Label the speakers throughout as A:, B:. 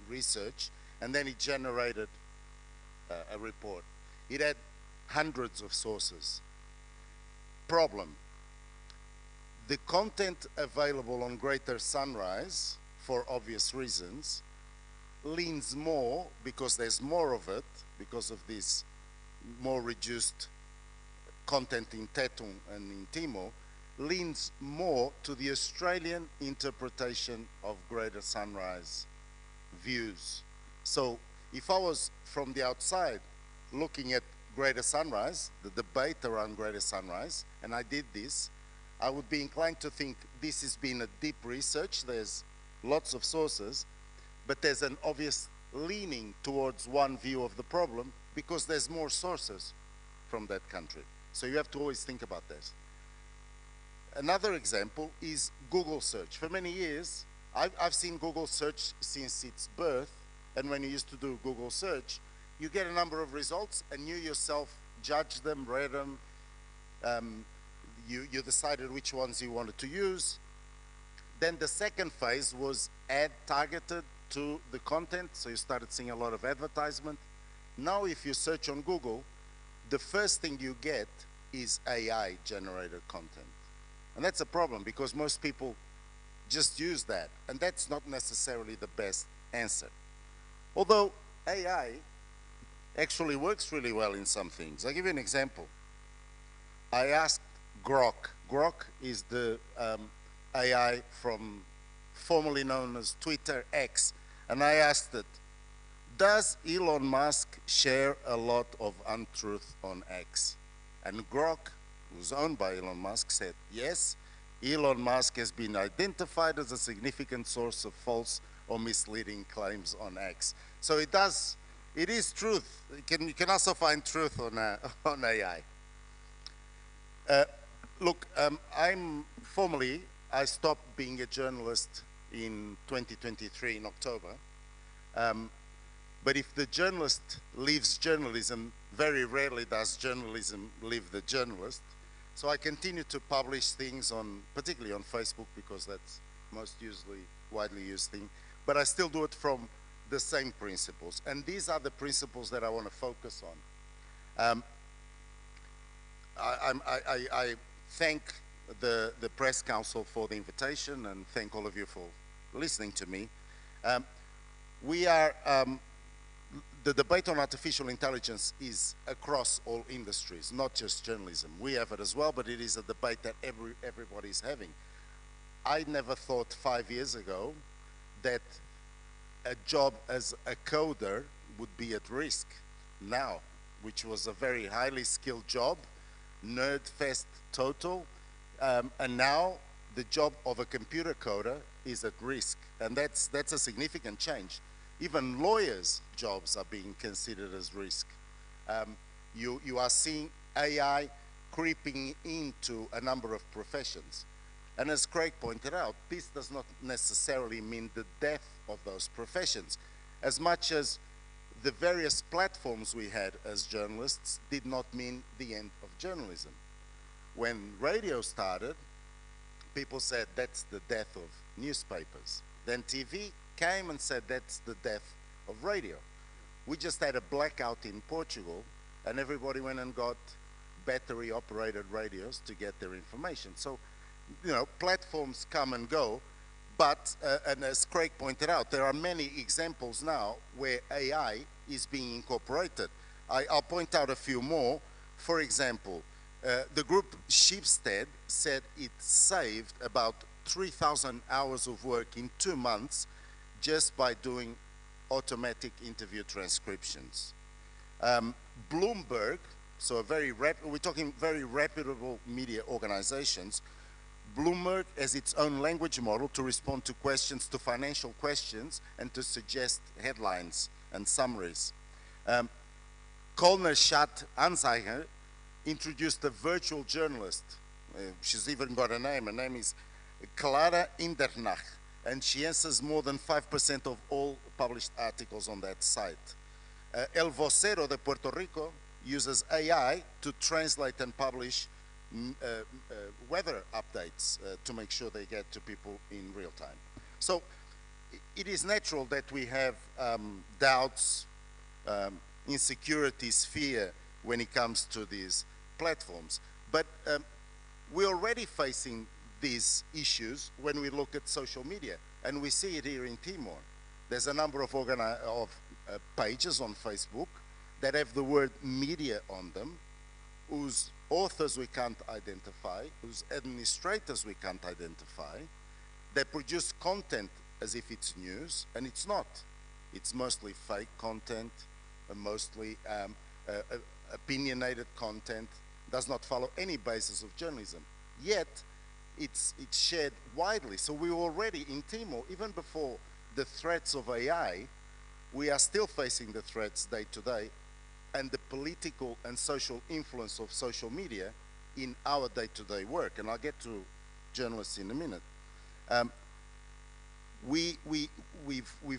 A: research, and then it generated a report. It had hundreds of sources. Problem: the content available on Greater Sunrise, for obvious reasons, leans more, because there's more of it, because of this more reduced content in Tetum and in Timor, leans more to the Australian interpretation of Greater Sunrise views. So if I was from the outside looking at Greater Sunrise, the debate around Greater Sunrise, and I did this, I would be inclined to think this has been a deep research, there's lots of sources, but there's an obvious leaning towards one view of the problem because there's more sources from that country. So you have to always think about this. Another example is Google search. For many years, I've seen Google search since its birth, and when you used to do Google search, you get a number of results and you yourself judge them, read them, you decided which ones you wanted to use. Then the second phase was ad targeted to the content, so you started seeing a lot of advertisement. Now if you search on Google, the first thing you get is AI generated content. And that's a problem because most people just use that, and that's not necessarily the best answer. Although AI actually works really well in some things. I'll give you an example. I asked Grok. Grok is the AI from formerly known as Twitter X, and I asked it, does Elon Musk share a lot of untruth on X? And Grok, who's owned by Elon Musk, said, yes, Elon Musk has been identified as a significant source of false or misleading claims on X. So it is truth. You can also find truth on AI. Look, I stopped being a journalist in 2023 in October. But if the journalist leaves journalism, very rarely does journalism leave the journalist. So I continue to publish things particularly on Facebook, because that's most widely used thing. But I still do it from the same principles. And these are the principles that I want to focus on. I thank the Press Council for the invitation, and thank all of you for listening to me. The debate on artificial intelligence is across all industries, not just journalism. We have it as well, but it is a debate that everybody's having. I never thought 5 years ago that a job as a coder would be at risk now, which was a very highly skilled job, nerd fest total, and now the job of a computer coder is at risk, and that's a significant change. Even lawyers' jobs are being considered as risk. You are seeing AI creeping into a number of professions. And as Craig pointed out, this does not necessarily mean the death of those professions, as much as the various platforms we had as journalists did not mean the end of journalism. When radio started, people said that's the death of newspapers. Then TV came and said that's the death of radio. We just had a blackout in Portugal, and everybody went and got battery-operated radios to get their information. So, you know, platforms come and go, but, and as Craig pointed out, there are many examples now where AI is being incorporated. I'll point out a few more. For example, the group Schibsted said it saved about 3,000 hours of work in 2 months just by doing automatic interview transcriptions. Bloomberg, so we're talking very reputable media organizations. Bloomberg has its own language model to respond to questions, to financial questions, and to suggest headlines and summaries. Kölner Stadt Anzeiger introduced a virtual journalist. She's even got a name. Her name is Clara Indernach, and she answers more than 5% of all published articles on that site. El Vocero de Puerto Rico uses AI to translate and publish weather updates to make sure they get to people in real time. So it is natural that we have doubts, insecurities, fear when it comes to these platforms. But we're already facing these issues when we look at social media, and we see it here in Timor. There's a number of pages on Facebook that have the word media on them, whose authors we can't identify, whose administrators we can't identify. They produce content as if it's news, and it's not. It's mostly fake content, mostly opinionated content, does not follow any basis of journalism. Yet, it's shared widely. So we already, in Timor, even before the threats of AI, we are still facing the threats day to day, and the political and social influence of social media in our day-to-day work. And I'll get to journalists in a minute. We've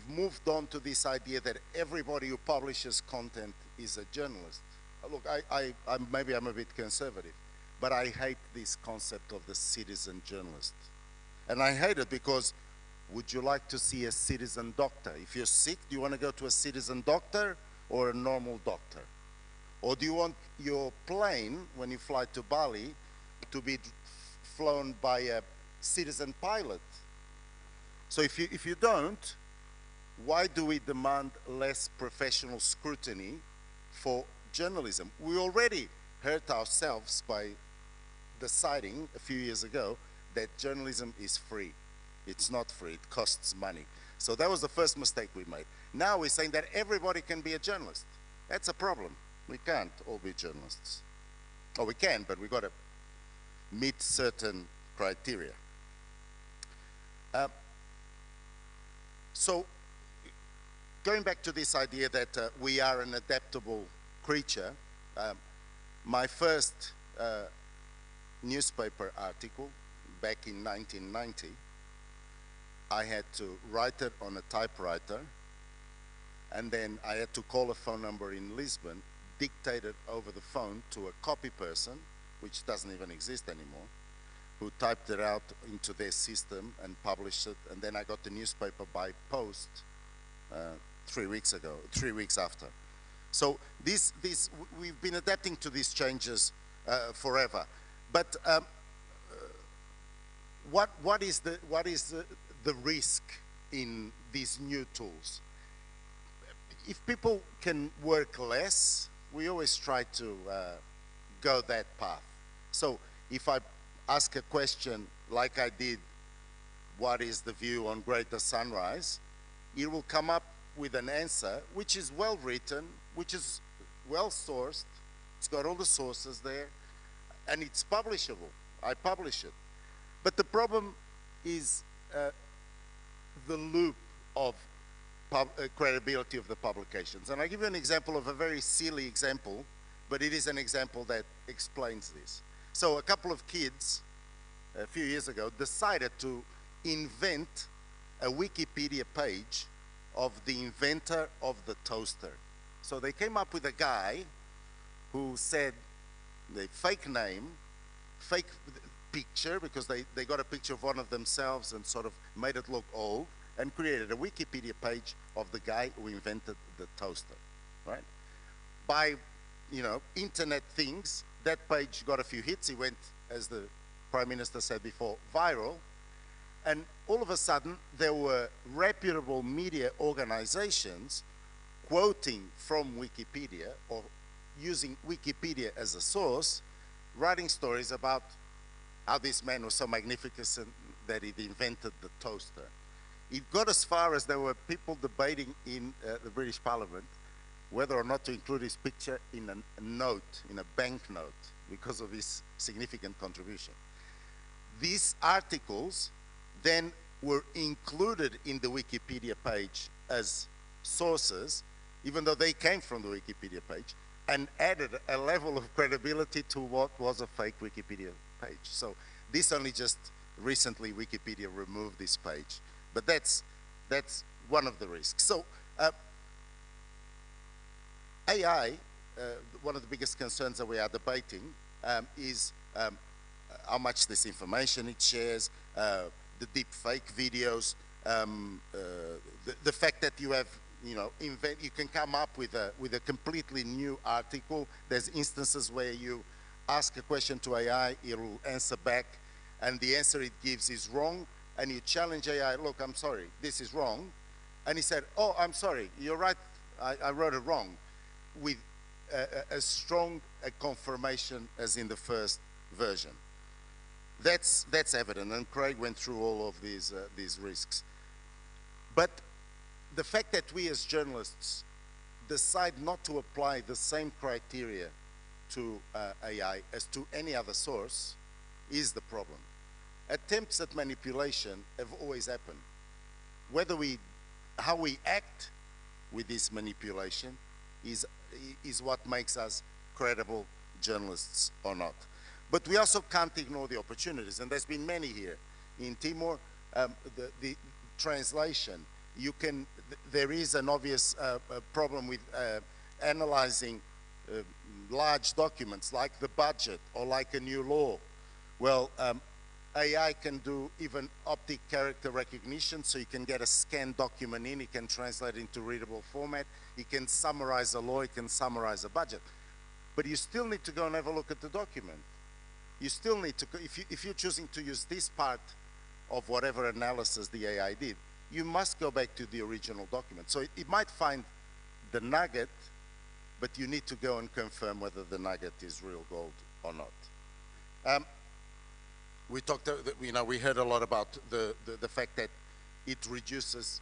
A: moved on to this idea that everybody who publishes content is a journalist. Look, maybe I'm a bit conservative, but I hate this concept of the citizen journalist. And I hate it because would you like to see a citizen doctor? If you're sick, do you want to go to a citizen doctor or a normal doctor? Or do you want your plane, when you fly to Bali, to be flown by a citizen pilot? So if you don't, why do we demand less professional scrutiny for journalism? We already hurt ourselves by deciding a few years ago that journalism is free. It's not free, it costs money. So that was the first mistake we made. Now we're saying that everybody can be a journalist. That's a problem. We can't all be journalists. Or we can, but we've got to meet certain criteria. So going back to this idea that we are an adaptable creature, my first newspaper article back in 1990, I had to write it on a typewriter, and then I had to call a phone number in Lisbon, dictate it over the phone to a copy person, which doesn't even exist anymore, who typed it out into their system and published it, and then I got the newspaper by post 3 weeks after. So we've been adapting to these changes forever. But what is the risk in these new tools? If people can work less, we always try to go that path. So if I ask a question like I did, what is the view on greater sunrise, it will come up with an answer which is well written, which is well sourced, it's got all the sources there, and it's publishable. I publish it. But the problem is the loop of credibility of the publications. And I'll give you an example of a very silly example, but it is an example that explains this. So a couple of kids, a few years ago, decided to invent a Wikipedia page of the inventor of the toaster. So they came up with a guy who said the fake name, fake picture, because they got a picture of one of themselves and sort of made it look old, and created a Wikipedia page of the guy who invented the toaster, right? By, internet things, that page got a few hits. He went, as the Prime Minister said before, viral. And all of a sudden, there were reputable media organizations quoting from Wikipedia or using Wikipedia as a source, writing stories about how this man was so magnificent that he invented the toaster. It got as far as there were people debating in the British Parliament whether or not to include his picture in a note, in a banknote, because of his significant contribution. These articles then were included in the Wikipedia page as sources, even though they came from the Wikipedia page, and added a level of credibility to what was a fake Wikipedia page. So this only just recently Wikipedia removed this page. But that's one of the risks. So AI, one of the biggest concerns that we are debating is how much this information it shares, the deep fake videos, the fact that you have, you can come up with a completely new article. There's instances where you ask a question to AI, it'll answer back, and the answer it gives is wrong, and you challenge AI, look, I'm sorry, this is wrong. And he said, oh, I'm sorry, you're right, I wrote it wrong, with as strong a confirmation as in the first version. That's evident, and Craig went through all of these risks. But the fact that we as journalists decide not to apply the same criteria to AI as to any other source is the problem. Attempts at manipulation have always happened. How we act with this manipulation is what makes us credible journalists or not. But we also can't ignore the opportunities, and there's been many here. In Timor, the translation, there is an obvious problem with analyzing large documents like the budget or like a new law. Well, AI can do even optic character recognition, so you can get a scanned document in, it can translate it into readable format, it can summarize a law, it can summarize a budget. But you still need to go and have a look at the document. You still need to, if you're choosing to use this part of whatever analysis the AI did, you must go back to the original document. So it might find the nugget, but you need to go and confirm whether the nugget is real gold or not. We heard a lot about the fact that it reduces,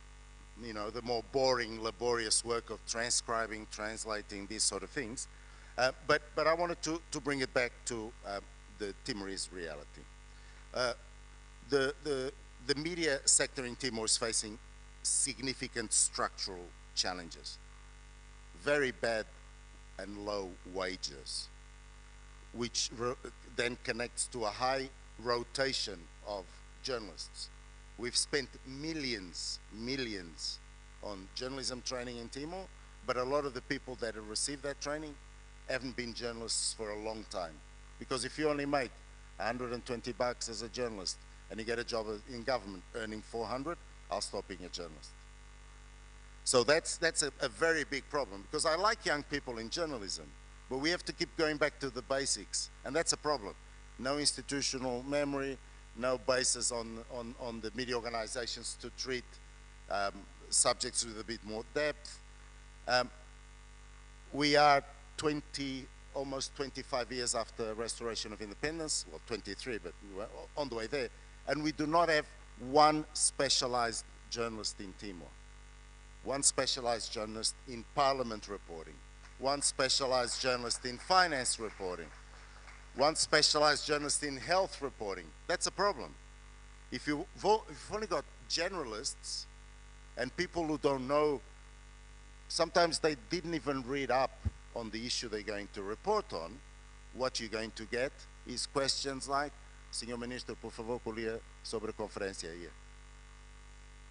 A: the more boring, laborious work of transcribing, translating, these sort of things. But I wanted to bring it back to the Timorese reality. The media sector in Timor is facing significant structural challenges. Very bad and low wages, which then connects to a high rotation of journalists. We've spent millions on journalism training in Timor, but a lot of the people that have received that training haven't been journalists for a long time. Because if you only make 120 bucks as a journalist and you get a job in government earning 400, I'll stop being a journalist. So that's a very big problem, because I like young people in journalism, but we have to keep going back to the basics, and that's a problem. No institutional memory, no basis on the media organizations to treat subjects with a bit more depth. We are almost 25 years after restoration of independence, well, 23, but we were on the way there, and we do not have one specialized journalist in Timor. One specialized journalist in parliament reporting, one specialized journalist in finance reporting, one specialized journalist in health reporting. That's a problem. If you've only got generalists and people who don't know, sometimes they didn't even read up on the issue they're going to report on, what you're going to get is questions like, Senhor Ministro, por favor, colher sobre a conferência aí.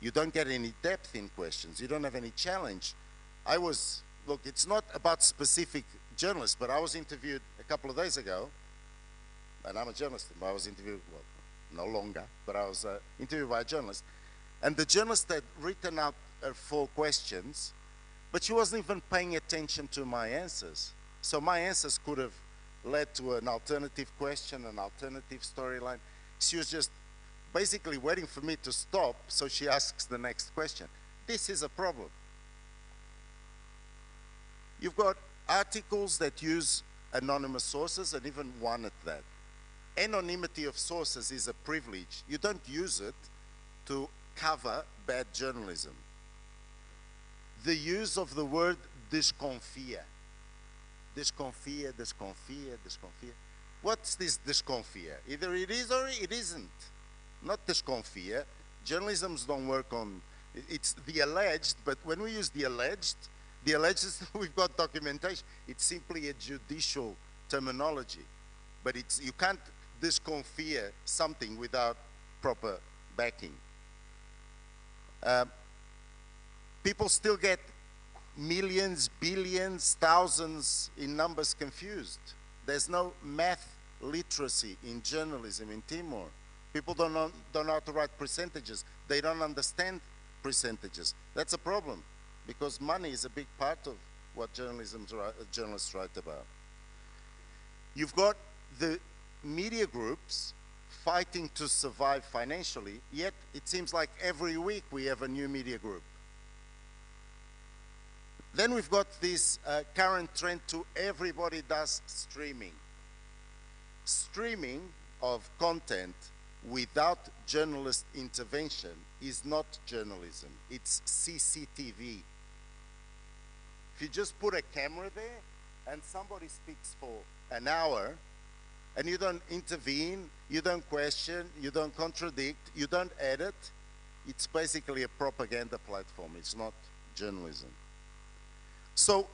A: You don't get any depth in questions. You don't have any challenge. Look, it's not about specific journalists, but I was interviewed a couple of days ago, and I'm a journalist, but I was interviewed, well, no longer, but I was interviewed by a journalist, and the journalist had written out 4 questions, but she wasn't even paying attention to my answers. So my answers could have led to an alternative question, an alternative storyline. She was just basically waiting for me to stop so she asks the next question. This is a problem. You've got articles that use anonymous sources, and even one at that. Anonymity of sources is a privilege. You don't use it to cover bad journalism. The use of the word desconfia. Desconfia, desconfia, desconfia. What's this desconfia? Either it is or it isn't. Not desconfia. Journalisms don't work on, it's the alleged, but when we use the alleged is we've got documentation. It's simply a judicial terminology. But you can't desconfia something without proper backing. People still get millions, billions, thousands in numbers confused. There's no math literacy in journalism in Timor. People don't know how to write percentages. They don't understand percentages. That's a problem, because money is a big part of what journalists write about. You've got the media groups fighting to survive financially, yet it seems like every week we have a new media group. Then we've got this current trend to everybody does streaming. Streaming of content without journalist intervention is not journalism, it's CCTV. If you just put a camera there and somebody speaks for an hour and you don't intervene, you don't question, you don't contradict, you don't edit, it's basically a propaganda platform, it's not journalism. So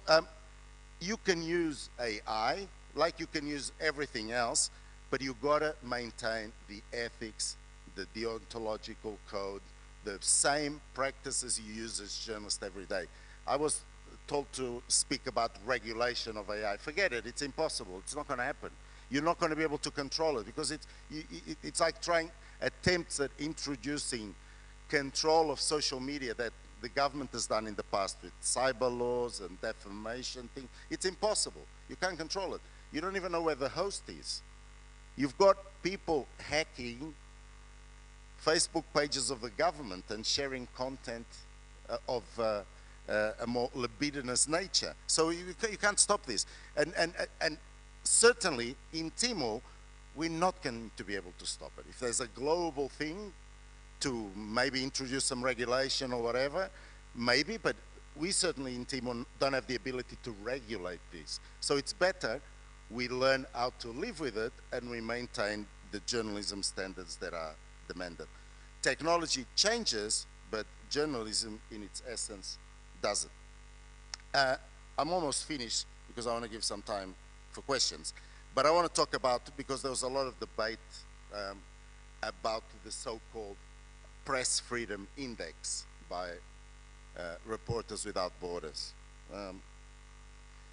A: you can use AI like you can use everything else, but you gotta maintain the ethics, the deontological code, the same practices you use as journalists every day. I was told to speak about regulation of AI. Forget it, it's impossible, it's not gonna happen. You're not gonna be able to control it, because it's like trying attempts at introducing control of social media that the government has done in the past with cyber laws and defamation thing. It's impossible, you can't control it. You don't even know where the host is. You've got people hacking Facebook pages of the government and sharing content of a more libidinous nature. So you can't stop this. And certainly in Timor, we're not going to be able to stop it. If there's a global thing to maybe introduce some regulation or whatever, maybe, but we certainly in Timor don't have the ability to regulate this. So it's better we learn how to live with it and we maintain the journalism standards that are demanded. Technology changes, but journalism in its essence doesn't. I'm almost finished because I want to give some time for questions. But I want to talk about, because there was a lot of debate about the so-called Press Freedom Index by Reporters Without Borders.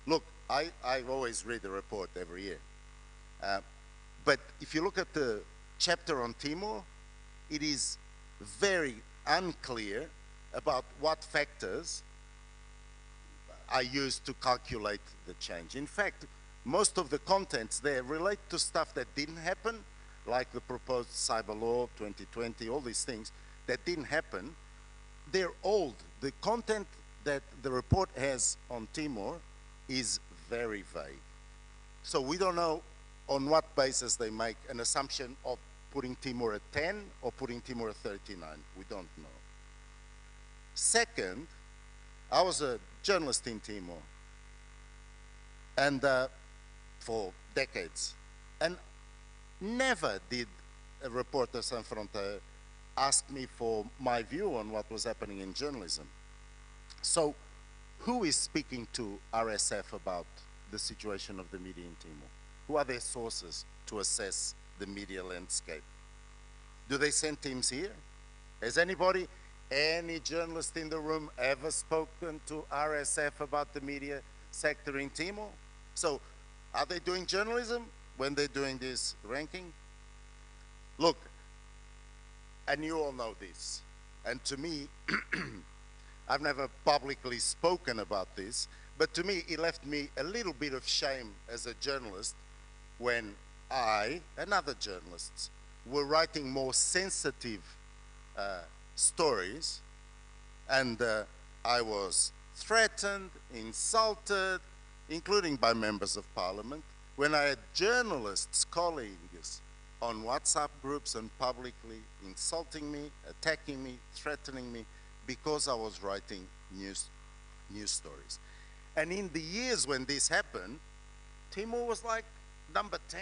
A: Look, I always read the report every year. But if you look at the chapter on Timor, it is very unclear about what factors are used to calculate the change. In fact, most of the contents there relate to stuff that didn't happen, like the proposed cyber law 2020, all these things that didn't happen. They're old. The content that the report has on Timor is very vague. So we don't know on what basis they make an assumption of putting Timor at 10 or putting Timor at 39. We don't know. Second, I was a journalist in Timor, and for decades, and never did a Reporter Sans Frontières ask me for my view on what was happening in journalism. So who is speaking to RSF about the situation of the media in Timor? Who are their sources to assess the media landscape? Do they send teams here? Has anybody, any journalist in the room ever spoken to RSF about the media sector in Timor? So are they doing journalism when they're doing this ranking? Look, and you all know this, and to me, I've never publicly spoken about this, but to me, it left me a little bit of shame as a journalist when I and other journalists were writing more sensitive stories, and I was threatened, insulted, including by members of parliament, when I had journalists, colleagues, on WhatsApp groups and publicly insulting me, attacking me, threatening me, because I was writing news stories. And in the years when this happened, Timor was like number 10.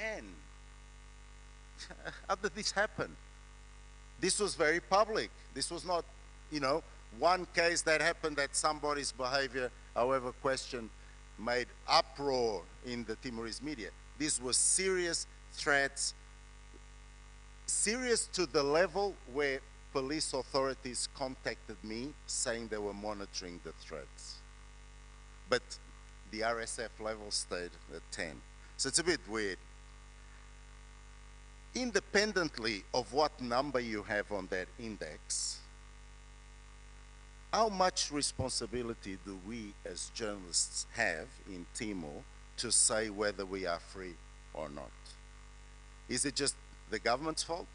A: How did this happen? This was very public. This was not, you know, one case that happened that somebody's behavior, however questioned, made uproar in the Timorese media. These were serious threats, serious to the level where police authorities contacted me saying they were monitoring the threats. But the RSF level stayed at 10. So it's a bit weird. independently of what number you have on that index, how much responsibility do we as journalists have in Timor to say whether we are free or not? Is it just the government's fault?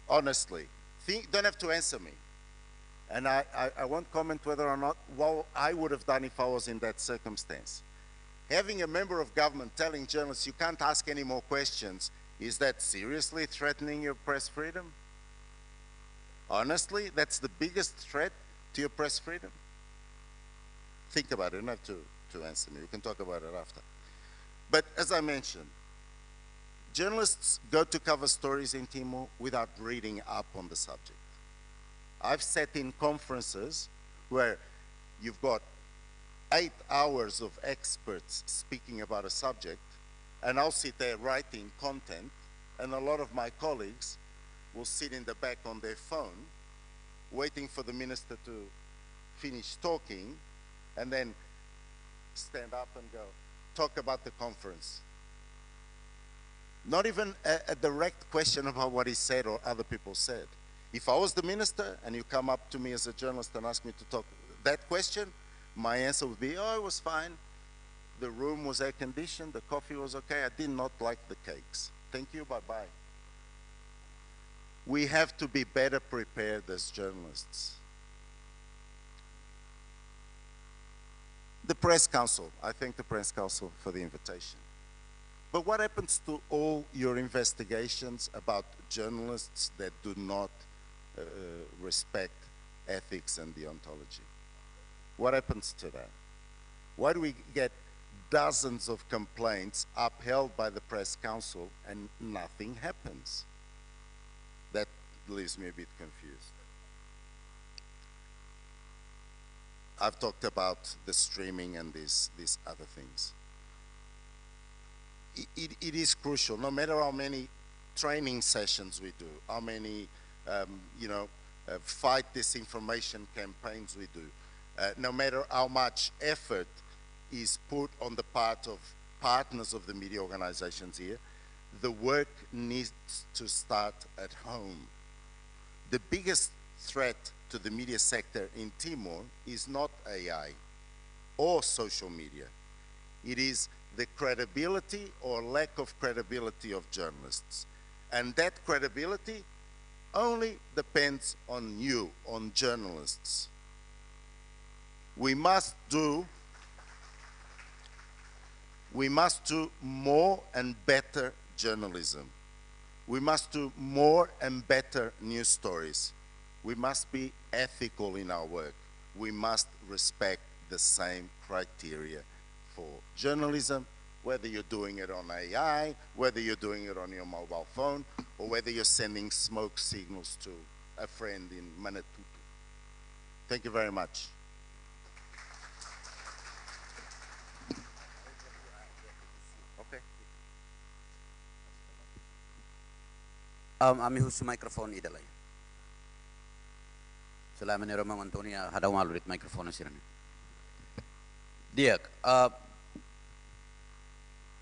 A: Honestly, don't have to answer me. And I won't comment whether or not what I would have done if I was in that circumstance. Having a member of government telling journalists you can't ask any more questions, is that seriously threatening your press freedom? Honestly, that's the biggest threat to your press freedom? Think about it. You don't have to answer me. We can talk about it after. But as I mentioned, journalists go to cover stories in Timor without reading up on the subject. I've sat in conferences where you've got 8 hours of experts speaking about a subject, and I'll sit there writing content, and a lot of my colleagues will sit in the back on their phone, waiting for the minister to finish talking, and then stand up and go, talk about the conference. Not even a direct question about what he said or other people said. If I was the minister and you come up to me as a journalist and ask me to talk that question, my answer would be, oh, it was fine. The room was air conditioned, the coffee was okay. I did not like the cakes. Thank you, bye-bye. We have to be better prepared as journalists. The Press Council, I thank the Press Council for the invitation. But what happens to all your investigations about journalists that do not respect ethics and deontology? What happens to that? Why do we get dozens of complaints upheld by the Press Council and nothing happens? That leaves me a bit confused. I've talked about the streaming and these other things. It is crucial, no matter how many training sessions we do, how many fight disinformation campaigns we do, no matter how much effort is put on the part of partners of the media organizations here, the work needs to start at home. The biggest threat to the media sector in Timor is not AI or social media. It is the credibility or lack of credibility of journalists. And that credibility only depends on you, on journalists. We must do more and better journalism. We must do more and better news stories. We must be ethical in our work. We must respect the same criteria for journalism, whether you're doing it on AI, whether you're doing it on your mobile phone, or whether you're sending smoke signals to a friend in Manatutu. Thank you very much. Okay.
B: Ami husu microphone idalay. Salamat ni Romang Antonia hadaw malulit microphone sirani. Diak,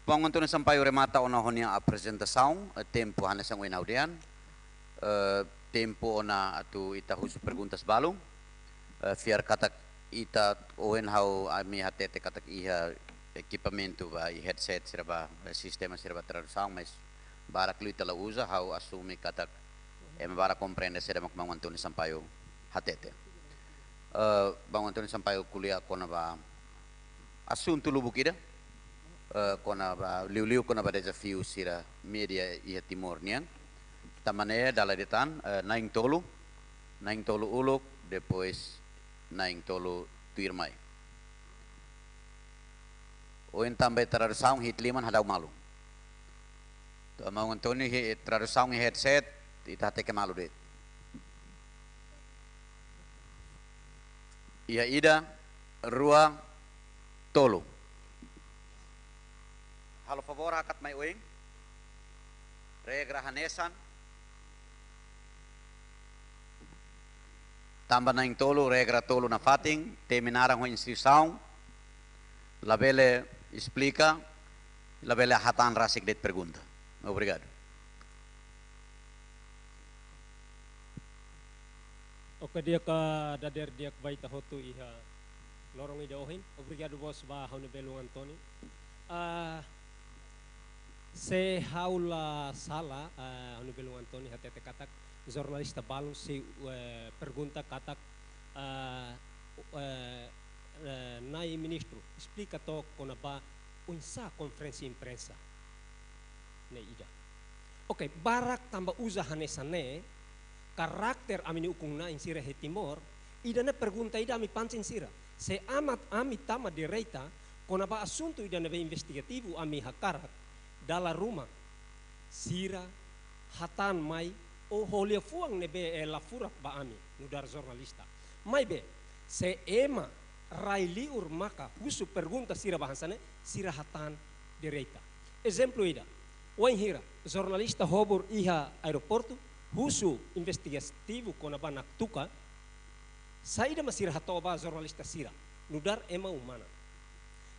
B: Panguntunan sampai remata ona honia apresentação, tempo hana sang wenaudian, tempo ona atu ita husu perguntas balung, fiar katak ita oen hau ami hatete katak iha equipamento ba headset serba sistema serba tradução, mas barak lu ita la usa hau assume katak bara compreende serba Panguntunan sampai hatete. Panguntunan sampai kuliah kona ba assunto lubukida. Kona ba liu kona ba desafio sira media ia Timor nian tamane dala detan naing tolu uluk depois naing tolu tuirmai oen também tradução hitliman hadau malu to mau Antoni tradução headset ita teke malu det ia ida rua tolu. Halo favor hakat may uing regra hanesan tamba na tolo regra tolo na fating terminarang ho instrução labele explica La bela hatan rasik det pergunta. Obrigado.
C: Oke dia ka dader dia vai ta hotu iha lorong ida ohin. Obrigado vos ba haune belu Antoni. Se haula sala haune belu Antoni hatete katak jornalista balu se pergunta katak nai ministro explica to kona ba unsa konferensi imprensa ne ida. Oke, barak tambah usaha hanesane karakter amini ukungna in sira he Timor, ida ne pergunta ida ami pancin sira. Se amat ami tama direita, kona ba asunto ida nebe investigativo ami hakarak, dala rumah, sira, hatan mai, o holia fuang nebe la furak ba ami, nudar jornalista. Mai be, se ema rai liur maka husu pergunta sira bahansane, sira hatan direita. Exemplo ida, wain hira, jornalista hobur iha aeroportu, husu investigativo kona ba naktuka, saida masira hatoba jornalista sira, nudar ema umana.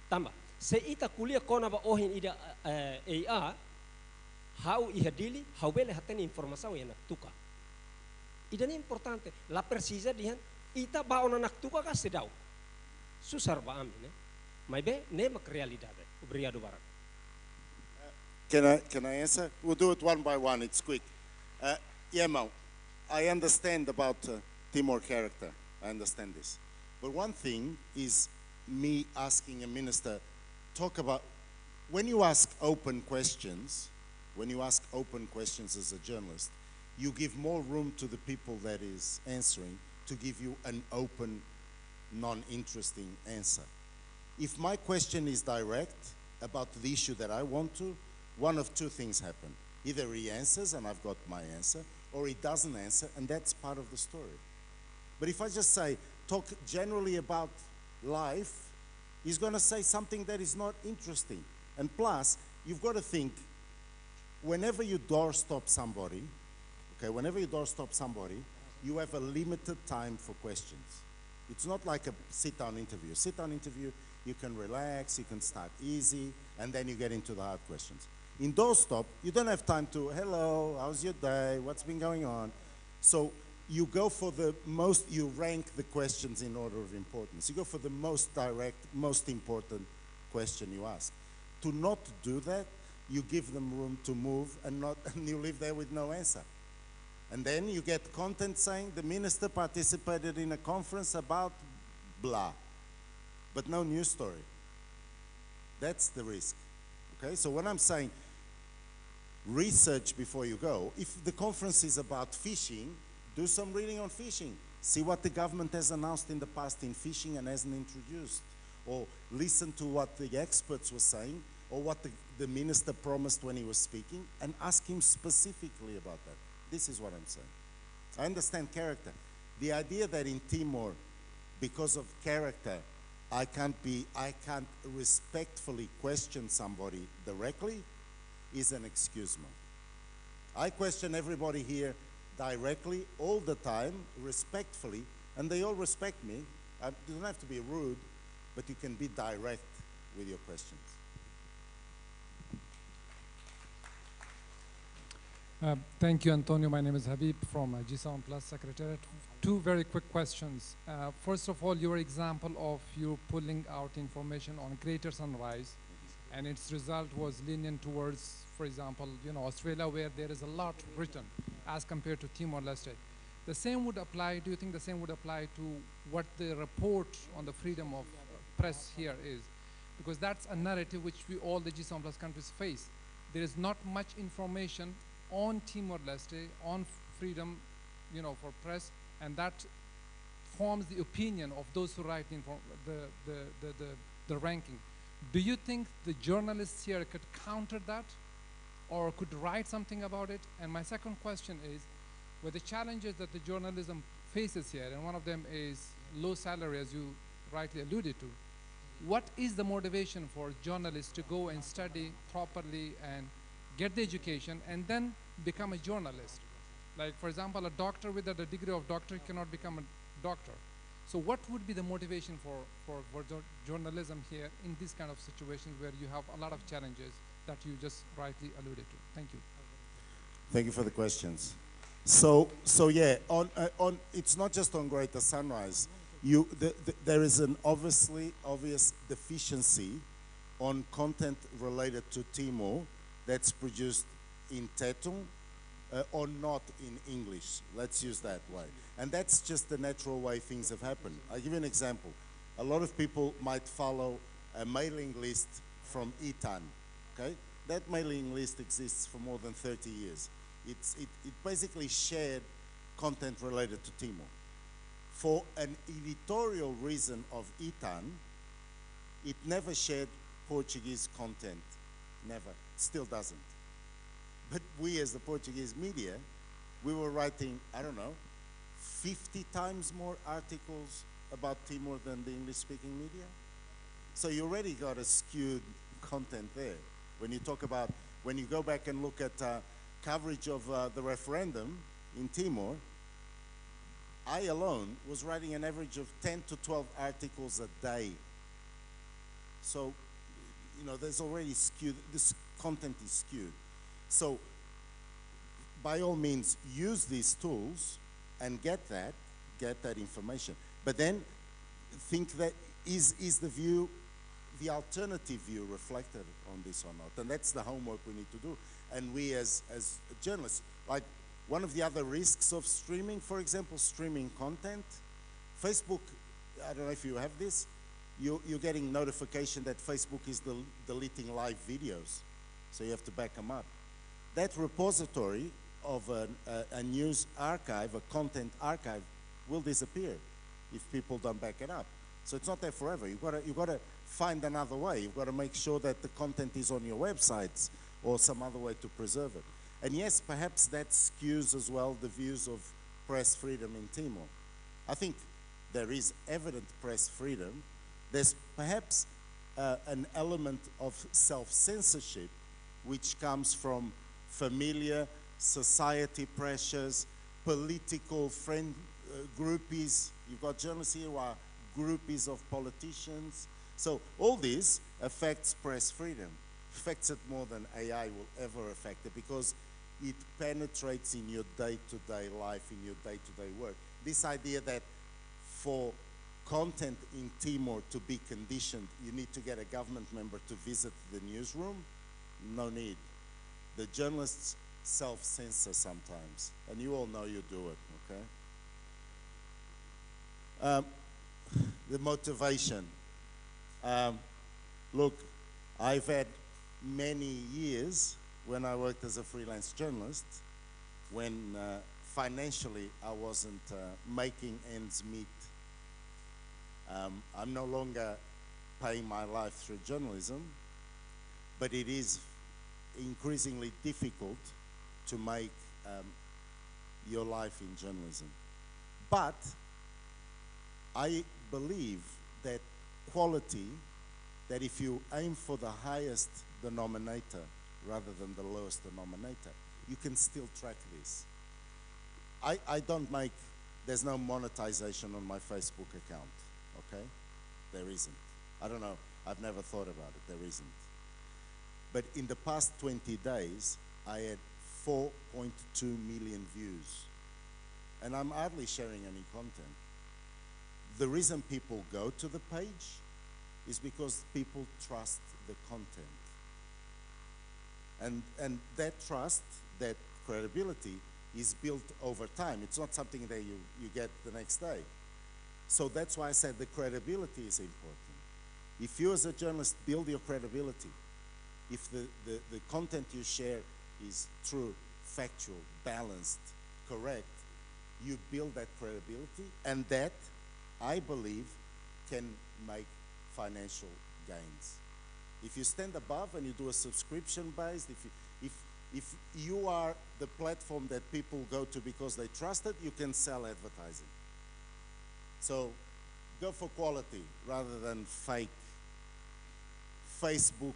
C: Tamba, se ita kuliah kona ba ohin ida AI, hau iha dili, hau bele hateni informação ya naktuka. Ida ni importante, la precisa dihan, ita ba ona naktuka ka sedau. Susar ba amin, ne? Mai be, nemak realidade. Obrigado barak.
A: Can I answer? We'll do it one by one, it's quick. Yeah, Mo, I understand about Timor character. I understand this. But one thing is me asking a minister, talk about, when you ask open questions as a journalist, you give more room to the people that is answering to give you an open, non-interesting answer. If my question is direct about the issue that I want to, one of two things happen. Either he answers and I've got my answer, or he doesn't answer, and that's part of the story. But if I just say, talk generally about life, he's going to say something that is not interesting. And plus, you've got to think, whenever you doorstop somebody, you have a limited time for questions. It's not like a sit-down interview. Sit-down interview, you can relax, you can start easy, and then you get into the hard questions. In doorstop, you don't have time to, hello, how's your day, what's been going on? So you go for the most, you rank the questions in order of importance. You go for the most direct, most important question you ask. To not do that, you give them room to move and you leave there with no answer. And then you get content saying the minister participated in a conference about blah, but no news story. That's the risk. Okay, so when I'm saying research before you go, if the conference is about fishing, do some reading on fishing. See what the government has announced in the past in fishing and hasn't introduced. Or listen to what the experts were saying, or what the minister promised when he was speaking, and ask him specifically about that. This is what I'm saying. I understand character. The idea that in Timor, because of character, I can't respectfully question somebody directly is an excuse me. I question everybody here directly all the time, respectfully, and they all respect me. You don't have to be rude, but you can be direct with your questions.
D: Thank you, Antonio. My name is Habib from G7 Plus Secretariat. Two very quick questions. First of all, your example of you pulling out information on Greater Sunrise, and its result was lenient towards, for example, Australia, where there is a lot written as compared to Timor-Leste. The same would apply, do you think the same would apply to what the report on the freedom of press here is? Because that's a narrative which all the G7 Plus countries face. There is not much information on Timor-Leste, on freedom, for press, and that forms the opinion of those who write the ranking. Do you think the journalists here could counter that, or could write something about it? And my second question is, with the challenges that the journalism faces here, and one of them is low salary, as you rightly alluded to, what is the motivation for journalists to go and study properly and get the education and then become a journalist? Like, for example, a doctor with a degree of doctorate cannot become a doctor. So what would be the motivation for journalism here in these kind of situations where you have a lot of challenges that you just rightly alluded to? Thank you.
A: Thank you for the questions. So yeah, on it's not just on Greater Sunrise. There is an obvious deficiency on content related to Timor that's produced in Tetum or not in English. Let's use that way. And that's just the natural way things have happened. I'll give you an example. A lot of people might follow a mailing list from ITAN, okay? That mailing list exists for more than 30 years. It basically shared content related to Timor. For an editorial reason of ITAN, it never shared Portuguese content, never, still doesn't. But we as the Portuguese media, we were writing, I don't know, 50 times more articles about Timor than the English-speaking media. So you already got a skewed content there. When you talk about, when you go back and look at coverage of the referendum in Timor, I alone was writing an average of 10 to 12 articles a day. So, you know, there's already skewed, this content is skewed. So, by all means, use these tools and get that information. But then, think that is the view, the alternative view reflected on this or not? And that's the homework we need to do. And we as journalists, like one of the other risks of streaming, for example, streaming content, Facebook, I don't know if you have this, you're getting notification that Facebook is deleting live videos. So you have to back them up. That repository of a news archive, a content archive, will disappear if people don't back it up. So it's not there forever. You've got to find another way. You've got to make sure that the content is on your websites or some other way to preserve it. And yes, perhaps that skews as well the views of press freedom in Timor. I think there is evident press freedom. There's perhaps an element of self-censorship which comes from familiar society pressures, political groupies. You've got journalists here who are groupies of politicians. So all this affects press freedom, affects it more than AI will ever affect it because it penetrates in your day-to-day life, in your day-to-day work. This idea that for content in Timor to be conditioned, you need to get a government member to visit the newsroom, no need. The journalists self-censor sometimes, and you all know you do it, okay? The motivation. Look, I've had many years when I worked as a freelance journalist, when financially I wasn't making ends meet. I'm no longer paying my life through journalism, but it is increasingly difficult to make your life in journalism. But I believe that quality, that if you aim for the highest denominator rather than the lowest denominator, you can still track this. I don't make, there's no monetization on my Facebook account, okay? There isn't. I don't know, I've never thought about it, there isn't. But in the past 20 days, I had 4.2 million views. And I'm hardly sharing any content. The reason people go to the page is because people trust the content. And that trust, that credibility is built over time. It's not something that you get the next day. So that's why I said the credibility is important. If you as a journalist build your credibility, if the content you share is true, factual, balanced, correct, you build that credibility, and that, I believe, can make financial gains. If you stand above and you do a subscription-based, if you are the platform that people go to because they trust it, you can sell advertising. So go for quality rather than fake Facebook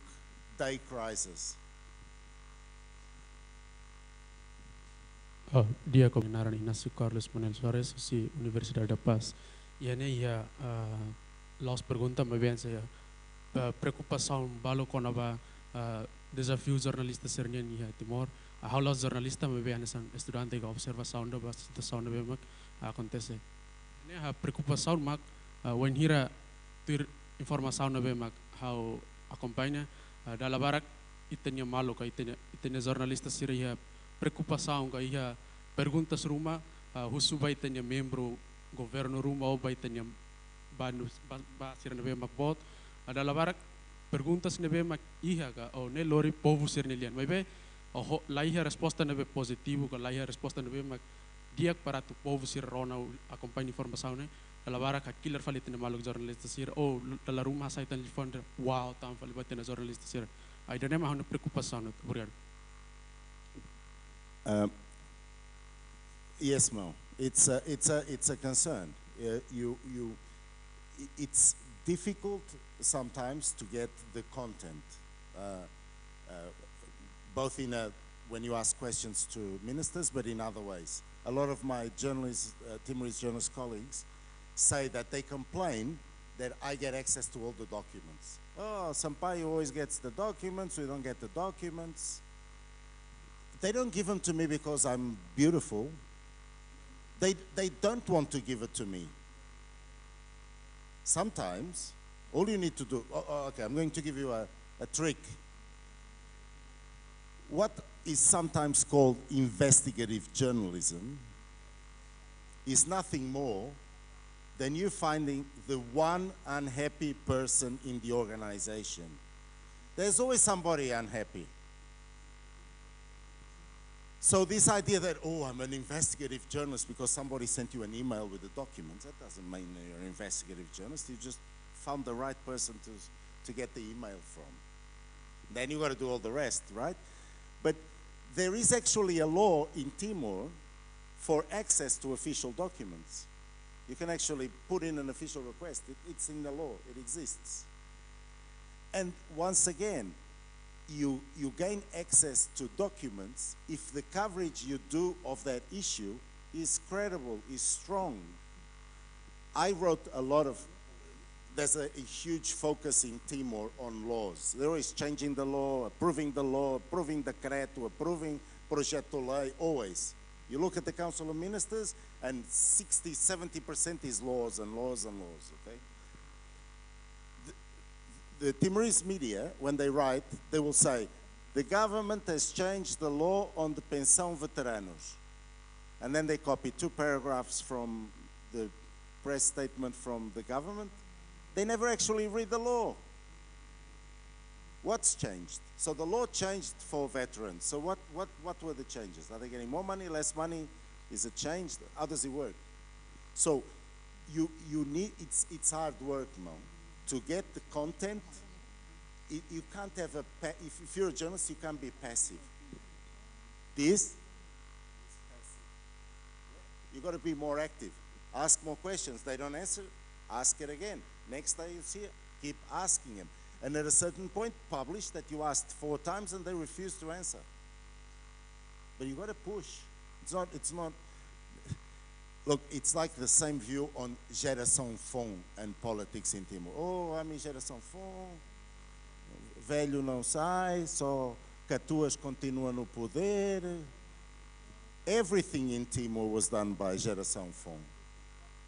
A: day crisis.
E: Dia Combinara Ignacio Carlos Manuel Suarez, si Universidade da Paz. E aí las perguntas me vêm se preocupação balo com a desafios jornalistas sernya ni Timor. Haulas jornalista me vean esan estudante que observa sound bas sound be mak acontece. Ne ha preocupação mak when hira ter informação be mak how acompanha dala barak itenya malo ka itenya jornalista siria preocupação ka ia perguntas rumah husu ba itenya membro governo rumah ou ba itenya ba sirna be mak bot dala barak perguntas nebe mak iha ka o ne lori povo sirnelian be o laiha resposta nebe positivo ka laiha resposta nebe mak diak para tu povo sir rona acompanha informação ne dala barak ka killer fali itenya malo jornalista sir o dala rumah sa itenya fond wow tam fali ba itenya jornalista sir ai dane ma hona preocupação obrigado.
A: Yes, Mo. It's a concern. It's difficult sometimes to get the content, both when you ask questions to ministers, but in other ways. A lot of my Timorese journalist colleagues say that they complain that I get access to all the documents. Oh, Sampaio always gets the documents, we don't get the documents. They don't give them to me because I'm beautiful. They don't want to give it to me. Sometimes, all you need to do, okay, I'm going to give you a trick. What is sometimes called investigative journalism is nothing more than you finding the one unhappy person in the organization. There's always somebody unhappy. So this idea that, oh, I'm an investigative journalist because somebody sent you an email with the documents, that doesn't mean you're an investigative journalist. You just found the right person to get the email from. Then you got to do all the rest, right? But there is actually a law in Timor for access to official documents. You can actually put in an official request. It's in the law, it exists. And once again, you gain access to documents if the coverage you do of that issue is credible, is strong. I wrote there's a huge focus in Timor on laws. They're always changing the law, approving decreto, approving projeto lei, always. You look at the Council of Ministers and 60-70% is laws and laws and laws, okay? The Timorese media, when they write, they will say, the government has changed the law on the pensão veteranos. And then they copy 2 paragraphs from the press statement from the government. They never actually read the law. What's changed? So the law changed for veterans. So what were the changes? Are they getting more money, less money? Is it changed? How does it work? So you need, it's hard work, Mo. To get the content, you can't have if you're a journalist, you can't be passive. This you got to be more active. Ask more questions. They don't answer, ask it again. Next day you see it, keep asking them. And at a certain point, publish that you asked 4 times and they refuse to answer. But you got to push. It's not. Look, it's like the same view on geração fome and politics in Timor. Oh, a minha geração fome, velho não sai, só catuas continuam no poder. Everything in Timor was done by geração fome.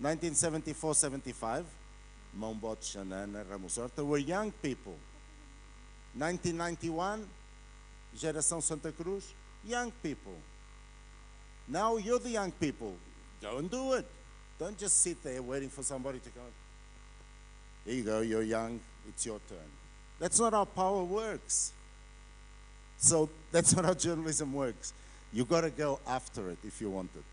A: 1974-75, Mombot, Xanana, Ramos Horta were young people. 1991, geração Santa Cruz, young people. Now you're the young people. Go and do it. Don't just sit there waiting for somebody to come. Here you go, you're young, it's your turn. That's not how power works. So that's not how journalism works. You got to go after it if you want it.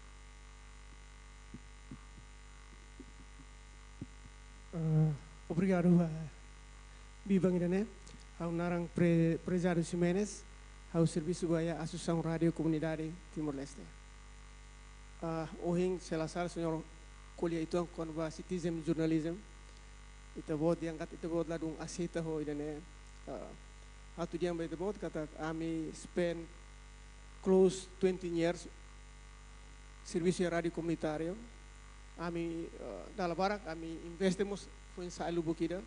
F: Obrigado, Bibang Irene. Ao narang Prezado Ximenes, ao Serviço Bahia Associação Rádio Comunidade Timor-Leste. Ohing Selasar, senhor Kolia itu kon ba citizen journalism. Itabot diangkat itabot ladung asita ho idane. Hatu diang ba itabot kata ami spend close 20 years serviço rádio comunitário. Ami dalam barak ami investemos foi sa alu bukida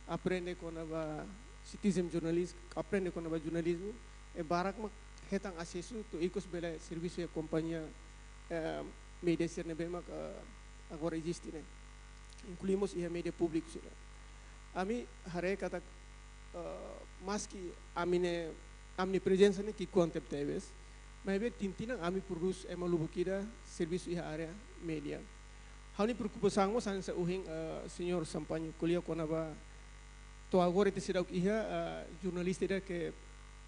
F: aprende com a citizen journalist aprende com o jornalismo e barak mak hetang acesso to ikos bela serviço e companhia media ser nebe mak agora existe né incluímos e a mídia pública sira ami hare kata mas que amne presença né que concept TVs mas be tintina ami produz e malubukida serviço e área media hal ni preocupação mo sansa uhing senhor sampanho kuliah konaba to agora te sirau iha jornalista ida que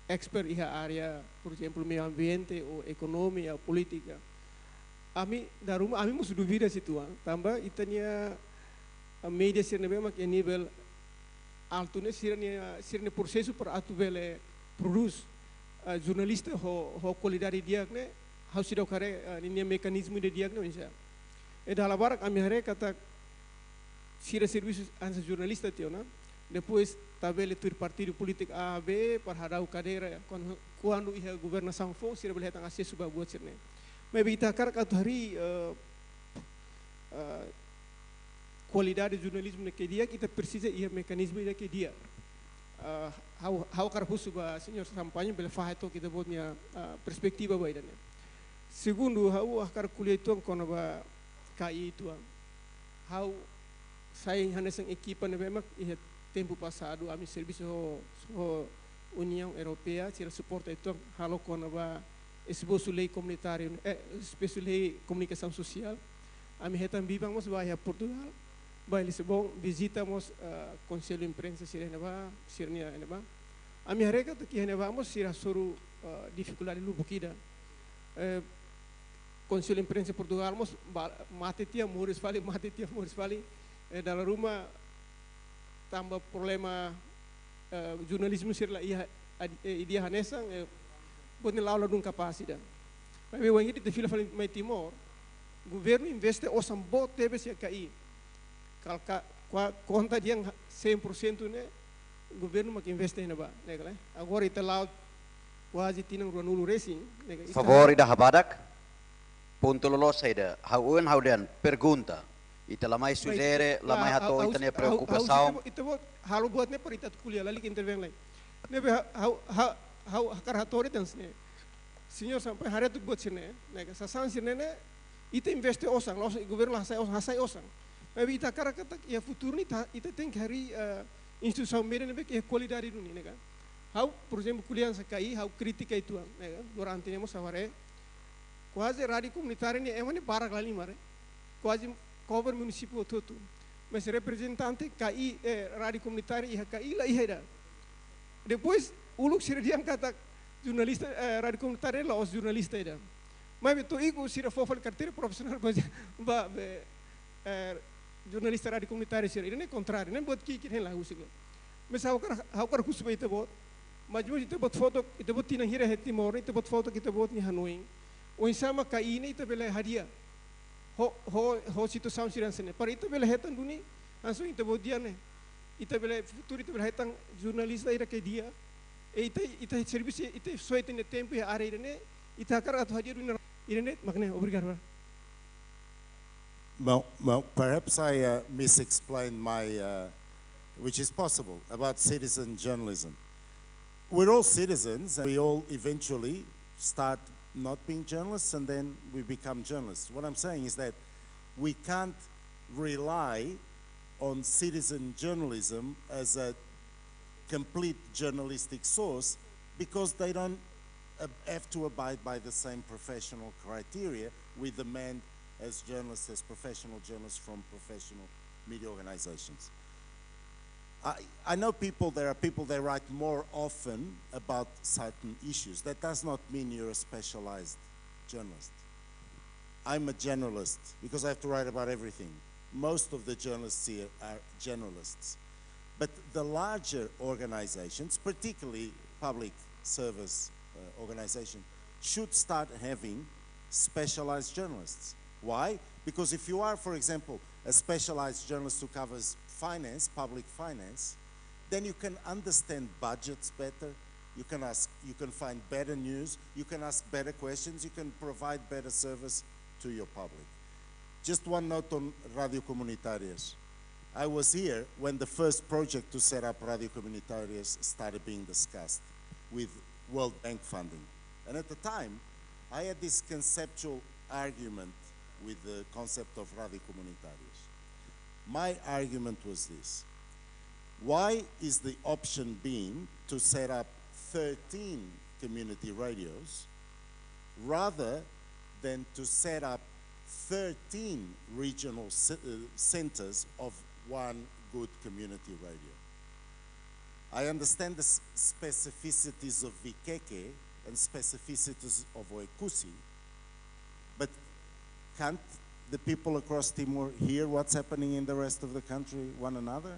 F: expert iha área por exemplo meio ambiente ou economia ou política ami da rumah ami musu duvida situ tambah itania media sirne bema que nível alto né sirne processo para atu bele produz jornalista ho qualidade dia né how sirau kare ini mekanisme de dia né insya e dalam barak ami hare kata sira serviço ansa jornalista tio na depois tabele tur partido político A B para hadau cadeira quando ia governação for sira boleh tang acesso ba buat sirne maybe ita kar ka hari qualidade de jornalismo que dia kita precisa ia mekanisme que dia how kar husu ba senhor sampanha bele fahato kita botnya perspektiva ba idane segundo how kar kuliah itu kono ba KI itu how saya hanesang equipa ne bemak ia tempo passado a mi serviço União Europeia tira suporte itu halo kono ba esboço lei comunitário esboço lei comunicação social a mi hetam bibang mos ba Portugal ba Lisbon visitamos conselho imprensa sirene ba sirnia ene ba a mi hareka to ki ene ba mos sira soru dificuldade lu bukida conselho imprensa Portugal mos mate tia muris fali dalam rumah tambah problema jornalismo sirla dia hanesang bodne laula dun capacidade mas eu ainda te fila fali mai Timor governo investe osam bot tebe se KI kalka conta dia 100% né governo mak investe na ba né agora ita laut quase tinang ruanulu racing
B: favor ida habadak ponto lolos ida how dan pergunta ita lamai sugere lamai hato ita ne preocupação
F: ita bot halu buat ne perita kuliah lali interveng lai ne be how akar hatori tans ne senhor sampai hari tu buat sini ne sasan sini ne ita investe osang los governo hasai osang mas ita kara kata ya futuro ni ita tem que hari instituição media ne be que qualidade duni ne kan how por exemplo kuliah sakai how kritika itu ne durante ne mo savare quase rádio comunitária ne emane barak lali mare quase cover município todo mas representante KI rádio comunitária ia KI lá ia depois uluk sira dia kata jornalista rádio comunitária lá os jornalista ida mas betul iku sira fofal carteira profissional ba jornalista rádio comunitária sira ini contrário nem buat kiki hen lah usik mas haukar kusba ita bot majmu ita bot foto ita bot tinang hira het Timor ita bot foto kita bot ni Hanoi o sama KI ni ita bela hadiah ho situação siran sene para ita bela hetan duni langsung ita bodian ne ita bela futuro ita bela hetan jornalista ira que dia ita serviço ita soite ne tempo e are ne ita kar atu hadir duni irene makne obrigado
A: well, perhaps I misexplained my which is possible about citizen journalism. We're all citizens and we all eventually start not being journalists and then we become journalists. What I'm saying is that we can't rely on citizen journalism as a complete journalistic source because they don't have to abide by the same professional criteria we demand as journalists, as professional journalists from professional media organizations. I know there are people that write more often about certain issues. That does not mean you're a specialized journalist. I'm a generalist because I have to write about everything. Most of the journalists here are generalists. But the larger organizations, particularly public service organizations, should start having specialized journalists. Why? Because if you are, for example, a specialized journalist who covers finance, public finance, then you can understand budgets better, you can find better news, you can ask better questions, you can provide better service to your public. Just one note on radio comunitárias. I was here when the first project to set up Radio Comunitarias started being discussed with World Bank funding. And at the time, I had this conceptual argument with the concept of Radio Comunitarias. My argument was this: why is the option being to set up 13 community radios rather than to set up 13 regional centers of one good community radio? I understand the specificities of Vikeke and specificities of Oekusi, but can't the people across Timor hear what's happening in the rest of the country one another?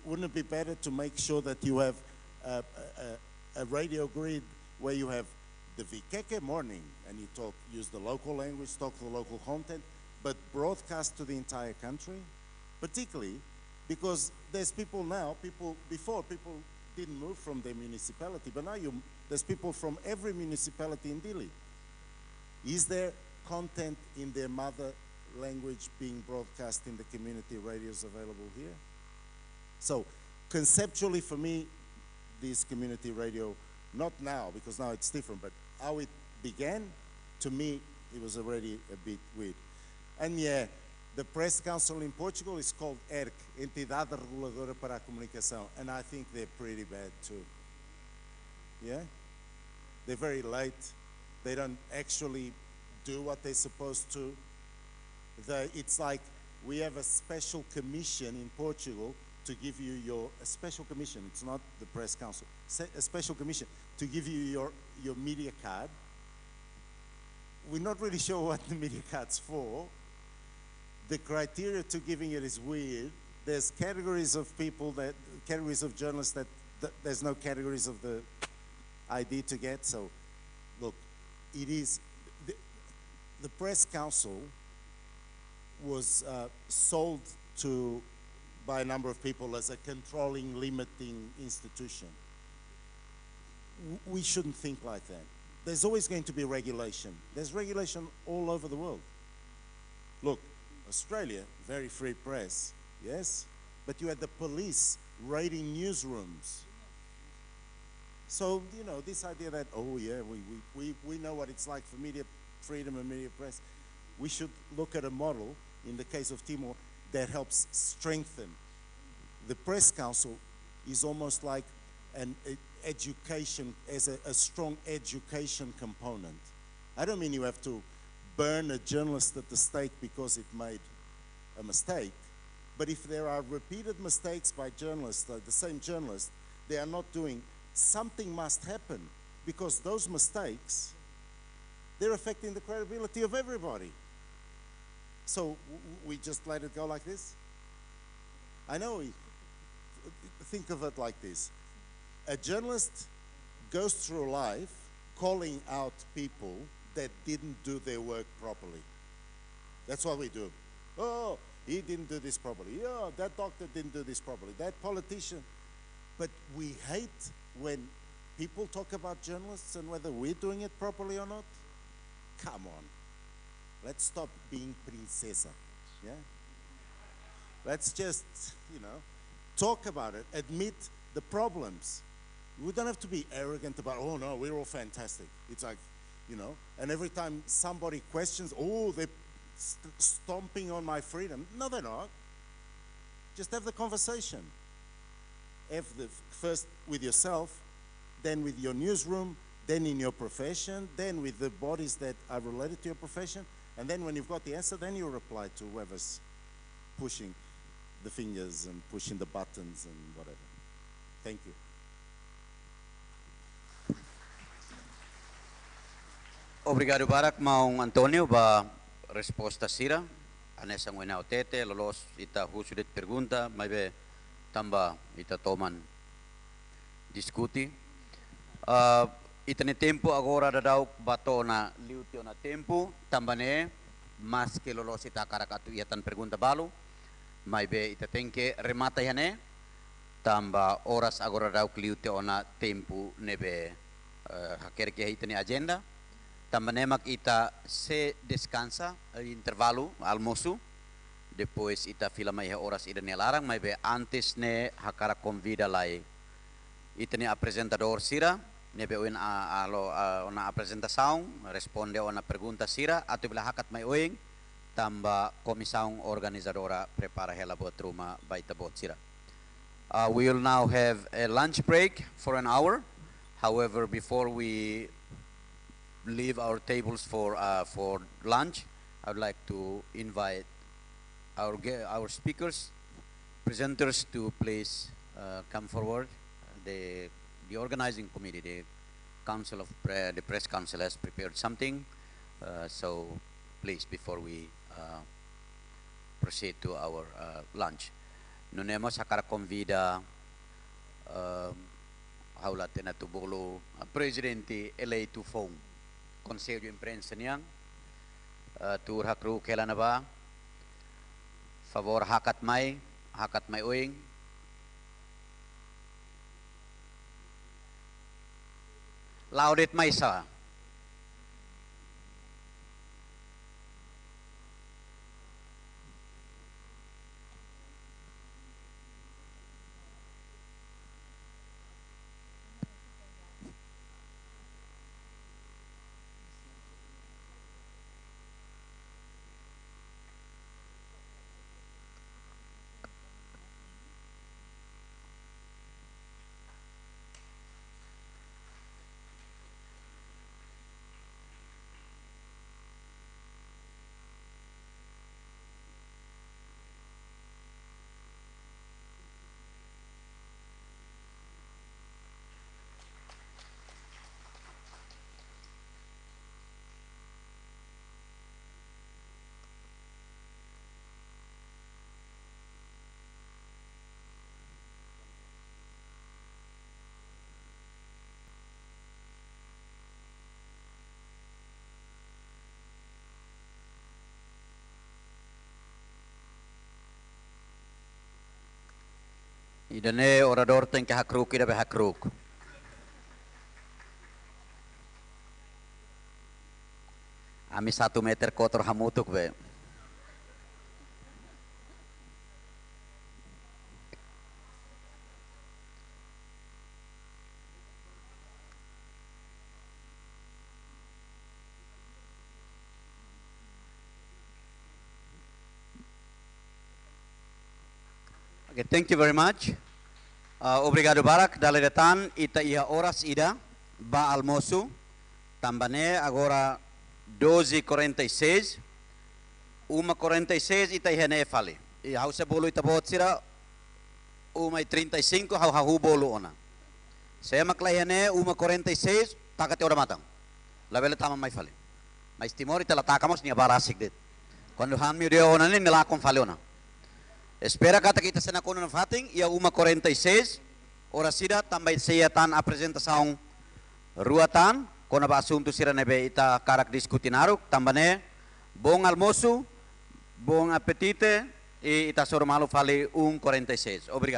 A: Wouldn't it be better to make sure that you have a radio grid where you have the Vikeke morning and you use the local language, talk the local content, but broadcast to the entire country? Particularly because there's people now, before people didn't move from their municipality, but now there's people from every municipality in Dili. Is there content in their mother language being broadcast in the community radios available here? So conceptually for me, this community radio, not now, because now it's different, but how it began, to me, it was already a bit weird. And yeah, the press council in Portugal is called ERC, Entidade Reguladora para a Comunicação, and I think they're pretty bad too. Yeah? They're very late. They don't actually do what they're supposed to. It's like we have a special commission in Portugal to give you a special commission, it's not the press council, a special commission to give you your media card. We're not really sure what the media card's for. The criteria to giving it is weird. There's categories of people categories of journalists that there's no categories of the ID to get. So, look, it is, the press council was sold by a number of people as a controlling, limiting institution. We shouldn't think like that. There's always going to be regulation. There's regulation all over the world. Look, Australia, very free press, yes? But you had the police raiding newsrooms. So, you know, this idea that, oh yeah, we know what it's like for media freedom and media press. We should look at a model, in the case of Timor, that helps strengthen. The press council is almost like an education, as a strong education component. I don't mean you have to burn a journalist at the stake because it made a mistake, but if there are repeated mistakes by journalists, the same journalist, they are not doing, something must happen, because those mistakes, they're affecting the credibility of everybody. So we just let it go like this? I know, think of it like this. A journalist goes through life calling out people that didn't do their work properly. That's what we do. Oh, he didn't do this properly. Yeah, that doctor didn't do this properly. That politician. But we hate when people talk about journalists and whether we're doing it properly or not. Come on. Let's stop being princesa. Yeah? Let's just, talk about it, admit the problems. We don't have to be arrogant about, oh no, we're all fantastic. It's like, and every time somebody questions, oh, they're stomping on my freedom. No, they're not. Just have the conversation. First with yourself, then with your newsroom, then in your profession, then with the bodies that are related to your profession, and then when you've got the answer, then you reply to whoever's pushing the fingers and pushing the buttons and whatever. Thank you.
B: Obrigado Barak maung Antonio ba resposta sira anesa nguenao tete lolos ita husudit pergunta mai be tamba ita toman diskuti ita ne tempo agora dadau bato na liutio na tempo tambane mas que lolos ita karakatu iatan pergunta balu mai be ita tenke remata yane tamba horas agora dadau liutio na tempo nebe haker ke ita ni agenda também ita se descansa intervalo almoço depois ita fila mai horas ida nelarang mai be antes ne hakara convida lai ita ni apresentador sira nebe oin ona apresentação responde ona pergunta sira atu bila hakat mai oing tamba comissão organizadora prepara hela buat rumah baita bot sira. We will now have a lunch break for an hour. However, before we leave our tables for lunch, I would like to invite our speakers, presenters to please come forward. The organizing committee, the council of the press council has prepared something. So please, before we proceed to our lunch, nunemos hakara convida haula tena tubolo presidente eleito fong conselho imprensa niang tur hakru kelana ba favor hakat mai oing laudet mai sa idane orador tem que hakruk ida be hakruk. Ami 1 meter kotor hamutuk be. Okay, thank you very much. Obrigado Barak, dalle datan ita ia horas ida ba almoço. Tambane agora 12:46. 1:46 ita ia ne fale. E hausa bolo ita bot sira 1:35 hau bolo ona. Saya maklai ne 1:46 takate ora matang. Labele tama mai fale. Mas Timor ita latakamos ni barasik dit. Quando han mi dio ona ni la kon fale ona. Espera kata kita sana kono na fating ia 1:46 ora sida tambay saya tan apresentação ruatan kona ba asunto sira nebe ita karak diskutinaruk tambane bom almoço bom apetite e ita soro malo fale 1:46. Obrigado.